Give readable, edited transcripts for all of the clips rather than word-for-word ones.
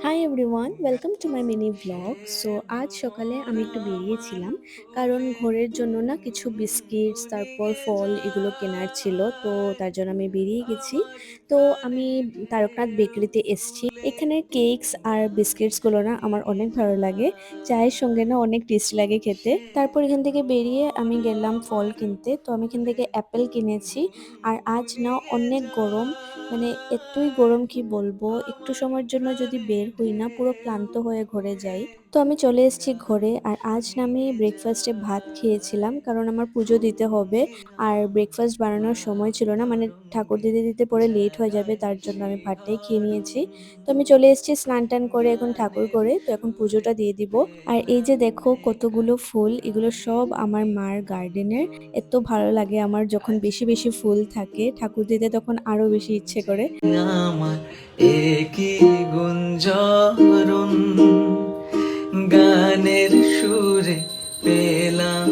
Hi everyone, welcome to my mini blog. So আজ সকালে আমি একটু বেরিয়েছিলাম কারণ ঘরের জন্য না কিছু বিস্কিটস তারপর ফল এগুলো কেনার ছিল। তো তার জন্য আমি বেরিয়ে গেছি। তো আমি তারকনাথ বেকারিতে এসেছি। এখানের কেকস আর বিস্কিটসগুলো না আমার অনেক ভালো লাগে। চায়ের সঙ্গে না অনেক টেস্টি লাগে খেতে। তারপর এখান থেকে বেরিয়ে আমি গেলাম ফল কিনতে। তো আমি এখান থেকে অ্যাপেল কিনেছি। আর আজ না অনেক গরম, মানে এতই গরম কি বলবো, একটু সময়ের জন্য যদি বের হই না পুরো ক্লান্ত হয়ে ঘরে যাই। তো আমি চলে এসেছি ঘরে। আর আজ না আমি ব্রেকফাস্টে ভাত খেয়েছিলাম কারণ আমার পুজো দিতে হবে। আর ব্রেকফাস্ট বানানোর সময় ছিল না, মানে ঠাকুর দিতে দিতে পরে লেট হয়ে যাবে, তার জন্য আমি ভাতটাই খেয়ে নিয়েছি। তো আমি চলে এসেছি স্নান টান করে, এখন ঠাকুর করে তো এখন পুজোটা দিয়ে দিব। আর এই যে দেখো কতগুলো ফুল, এগুলো সব আমার মার গার্ডেনের। এত ভালো লাগে আমার যখন বেশি বেশি ফুল থাকে, ঠাকুর দিতে তখন আরো বেশি ইচ্ছে করে। আমার একই গুঞ্জরণ গানের সুরে পেলাম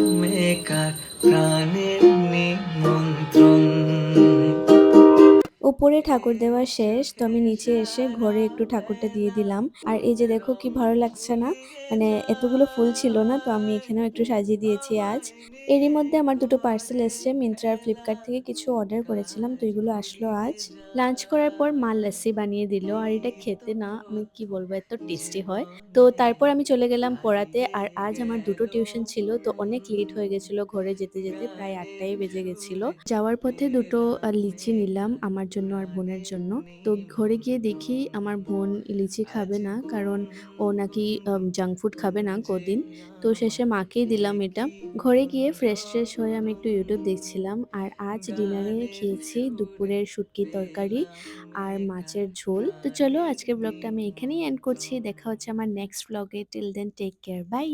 একার প্রাণের নিমন্ত্রণ। উপরে ঠাকুর দেওয়া শেষ, তো আমি নিচে এসে ঘরে একটু ঠাকুরটা দিয়ে দিলাম। আর এই যে দেখো কি ভালো লাগছে না, মানে এতগুলো ফুল ছিল না, তো আমি এখানেও একটু সাজিয়ে দিয়েছি আজ। এরই মধ্যে আমার দুটো পার্সেল এসছে, মিন্ত্রা আর ফ্লিপকার্ট থেকে কিছু অর্ডার করেছিলাম, তো এগুলো আসলো আজ। লাঞ্চ করার পর মা লস্যি বানিয়ে দিল, আর এটা খেতে না আমি কি বলবো এত টেস্টি হয়। তো তারপর আমি চলে গেলাম পড়াতে। আর আজ আমার দুটো টিউশন ছিল, তো অনেক লেট হয়ে গেছিল ঘরে যেতে যেতে, প্রায় 8টাই বেজে গেছিল। যাওয়ার পথে দুটো লিচি নিলাম আমার জন্য আর বোনের জন্য। তো ঘরে গিয়ে দেখি আমার বোন লিচি খাবে না, কারণ ও নাকি জাঙ্ক ফুড খাবে না কদিন। তো শেষে মাকেই দিলাম এটা। ঘরে গিয়ে ফ্রেশ ট্রেশ হয়ে আমি একটু ইউটিউব দেখছিলাম। আর আজ ডিনারে খেয়েছি দুপুরের শুটকি তরকারি আর মাছের ঝোল। তো চলো আজকের ব্লগটা আমি এখানেই এন্ড করছি। দেখা হচ্ছে আমার নেক্সট ব্লগে। Till then take care, by.